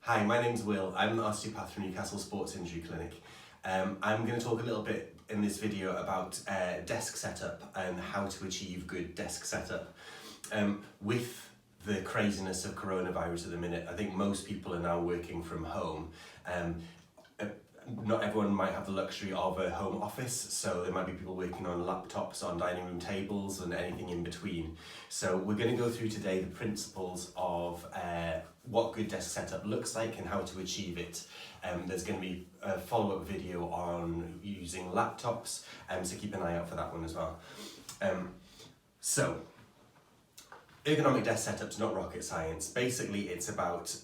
Hi, my name's Will. I'm an osteopath from Newcastle Sports Injury Clinic. I'm going to talk a little bit in this video about desk setup and how to achieve good desk setup. With the craziness of coronavirus at the minute, I think most people are now working from home. Not everyone might have the luxury of a home office, so there might be people working on laptops, on dining room tables and anything in between. So we're going to go through today the principles of what good desk setup looks like and how to achieve it. There's going to be a follow-up video on using laptops, so keep an eye out for that one as well. So ergonomic desk setup's not rocket science. Basically it's about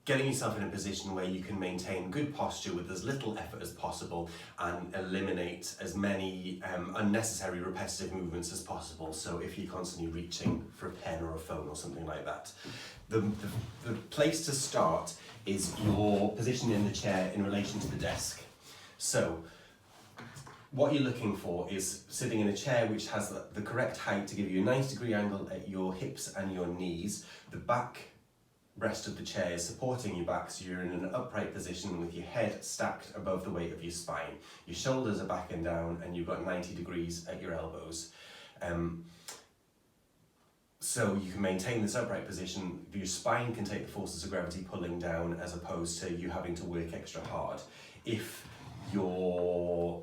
getting yourself in a position where you can maintain good posture with as little effort as possible and eliminate as many unnecessary repetitive movements as possible. So if you're constantly reaching for a pen or a phone or something like that. The place to start is your position in the chair in relation to the desk. So what you're looking for is sitting in a chair which has the correct height to give you a 90-degree angle at your hips and your knees. The back rest of the chair is supporting your back, so you're in an upright position with your head stacked above the weight of your spine. Your shoulders are back and down and you've got 90 degrees at your elbows. So you can maintain this upright position. Your spine can take the forces of gravity pulling down as opposed to you having to work extra hard. If you're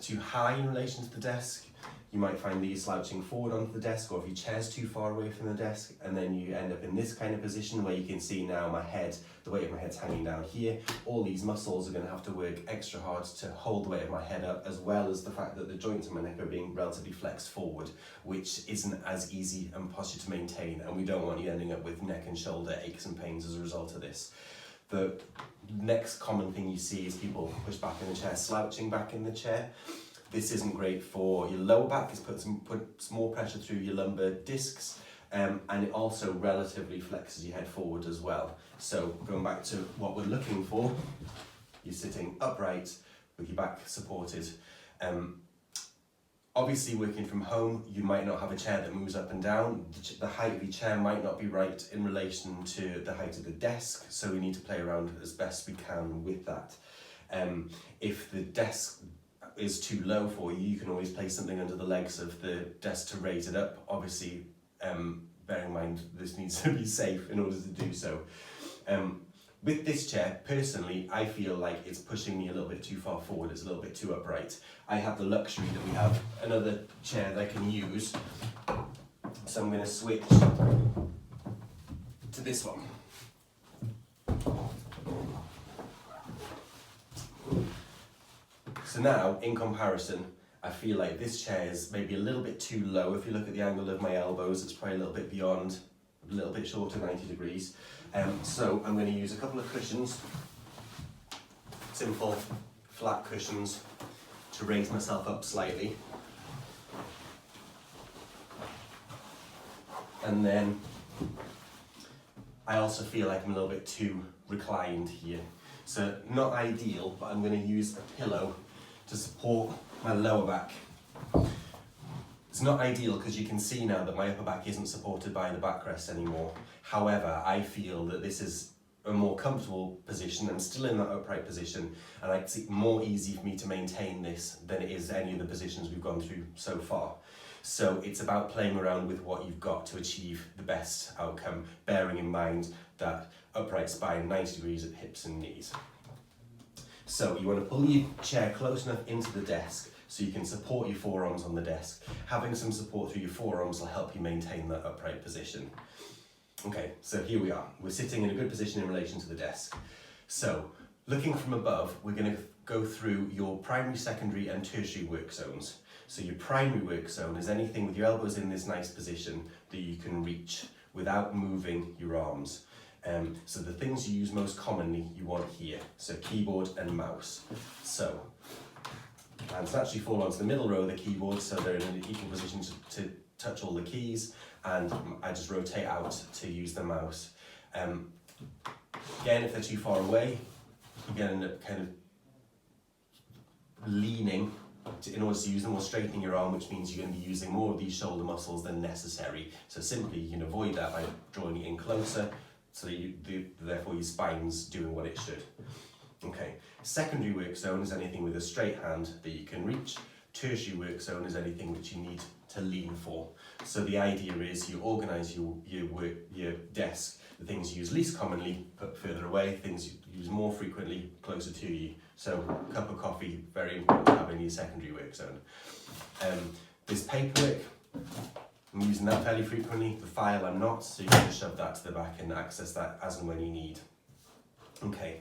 too high in relation to the desk, you might find that you're slouching forward onto the desk, or if your chair's too far away from the desk, and then you end up in this kind of position where you can see now my head, the weight of my head's hanging down here. All these muscles are going to have to work extra hard to hold the weight of my head up, as well as the fact that the joints in my neck are being relatively flexed forward, which isn't as easy and posture to maintain, and we don't want you ending up with neck and shoulder aches and pains as a result of this. The next common thing you see is people push back in the chair, slouching back in the chair. This isn't great for your lower back. It puts more pressure through your lumbar discs, and it also relatively flexes your head forward as well. So going back to what we're looking for, you're sitting upright with your back supported. Obviously working from home, you might not have a chair that moves up and down. The height of your chair might not be right in relation to the height of the desk, so we need to play around as best we can with that. If the desk is too low for you, you can always place something under the legs of the desk to raise it up. Obviously, bearing in mind this needs to be safe in order to do so. With this chair, personally, I feel like it's pushing me a little bit too far forward, it's a little bit too upright. I have the luxury that we have another chair that I can use, so I'm going to switch to this one. So now, in comparison, I feel like this chair is maybe a little bit too low. If you look at the angle of my elbows, it's probably a little bit beyond, a little bit short of 90 degrees. So I'm going to use a couple of cushions, simple flat cushions, to raise myself up slightly. And then I also feel like I'm a little bit too reclined here. So not ideal, but I'm going to use a pillow to support my lower back. It's not ideal because you can see now that my upper back isn't supported by the backrest anymore. However, I feel that this is a more comfortable position. I'm still in that upright position, and it's more easy for me to maintain this than it is any of the positions we've gone through so far. So it's about playing around with what you've got to achieve the best outcome, bearing in mind that upright spine, 90 degrees at hips and knees. So you want to pull your chair close enough into the desk so you can support your forearms on the desk. Having some support through your forearms will help you maintain that upright position. Okay, so here we are. We're sitting in a good position in relation to the desk. So looking from above, we're going to go through your primary, secondary and tertiary work zones. So your primary work zone is anything with your elbows in this nice position that you can reach without moving your arms. So the things you use most commonly you want here, so keyboard and mouse. So hands naturally fall onto the middle row of the keyboard so they're in an equal position to touch all the keys, and I just rotate out to use the mouse. Again, if they're too far away, you're going to end up kind of leaning in order to use them, or straightening your arm, which means you're going to be using more of these shoulder muscles than necessary. So simply you can avoid that by drawing it in closer, so therefore your spine's doing what it should. Okay, secondary work zone is anything with a straight hand that you can reach. Tertiary work zone is anything which you need to lean for. So the idea is you organise your desk. The things you use least commonly, put further away. Things you use more frequently, closer to you. So cup of coffee, very important to have in your secondary work zone. There's paperwork. I'm using that fairly frequently. The file I'm not, so you can just shove that to the back and access that as and when you need. Okay,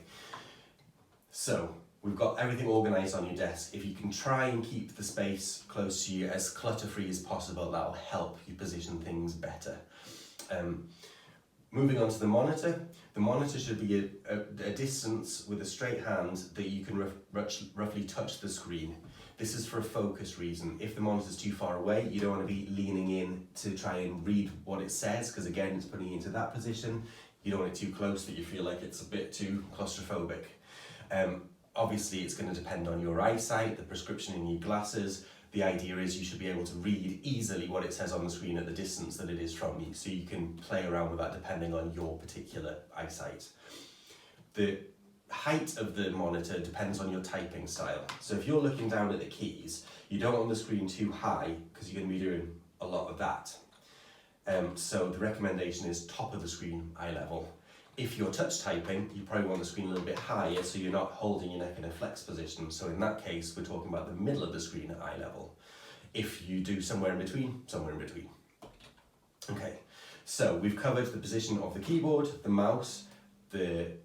so we've got everything organised on your desk. If you can try and keep the space close to you as clutter-free as possible, that'll help you position things better. Moving on to the monitor should be a distance with a straight hand that you can roughly touch the screen. This is for a focus reason. If the monitor's too far away, you don't want to be leaning in to try and read what it says, because again, it's putting you into that position. You don't want it too close that you feel like it's a bit too claustrophobic. Obviously, it's going to depend on your eyesight, the prescription in your glasses. The idea is you should be able to read easily what it says on the screen at the distance that it is from you, so you can play around with that depending on your particular eyesight. The height of the monitor depends on your typing style. So if you're looking down at the keys, you don't want the screen too high because you're going to be doing a lot of that. So the recommendation is top of the screen, eye level. If you're touch typing, you probably want the screen a little bit higher so you're not holding your neck in a flex position. So in that case, we're talking about the middle of the screen at eye level. If you do somewhere in between, somewhere in between. Okay, so we've covered the position of the keyboard, the mouse, the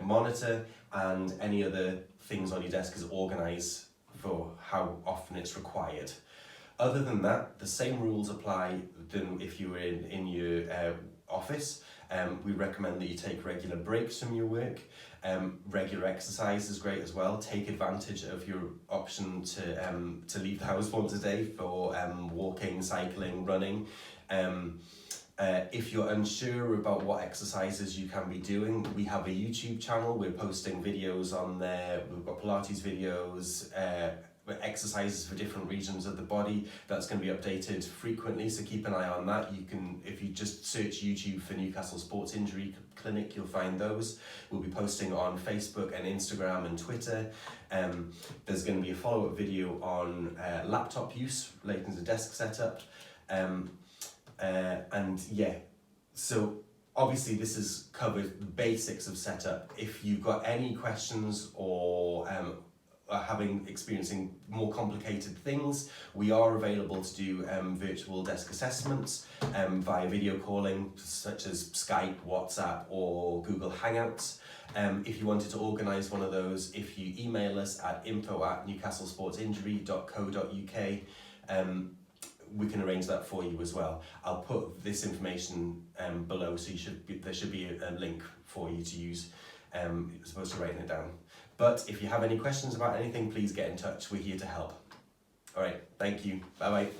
monitor, and any other things on your desk is organised for how often it's required. Other than that, the same rules apply than if you were in your office. We recommend that you take regular breaks from your work. Regular exercise is great as well. Take advantage of your option to leave the house once a day for walking, cycling, running. If you're unsure about what exercises you can be doing, we have a YouTube channel. We're posting videos on there. We've got Pilates videos, exercises for different regions of the body. That's going to be updated frequently, so keep an eye on that. You can, if you just search YouTube for Newcastle Sports Injury Clinic, you'll find those. We'll be posting on Facebook and Instagram and Twitter. There's going to be a follow-up video on laptop use relating to desk setup. And yeah, so obviously this has covered the basics of setup. If you've got any questions or experiencing more complicated things, we are available to do virtual desk assessments via video calling, such as Skype, WhatsApp, or Google Hangouts. If you wanted to organise one of those, if you email us at info@newcastlesportsinjury.co.uk, we can arrange that for you as well. I'll put this information below, so there should be a link for you to use as opposed to writing it down. But if you have any questions about anything, please get in touch. We're here to help. All right, thank you. Bye-bye.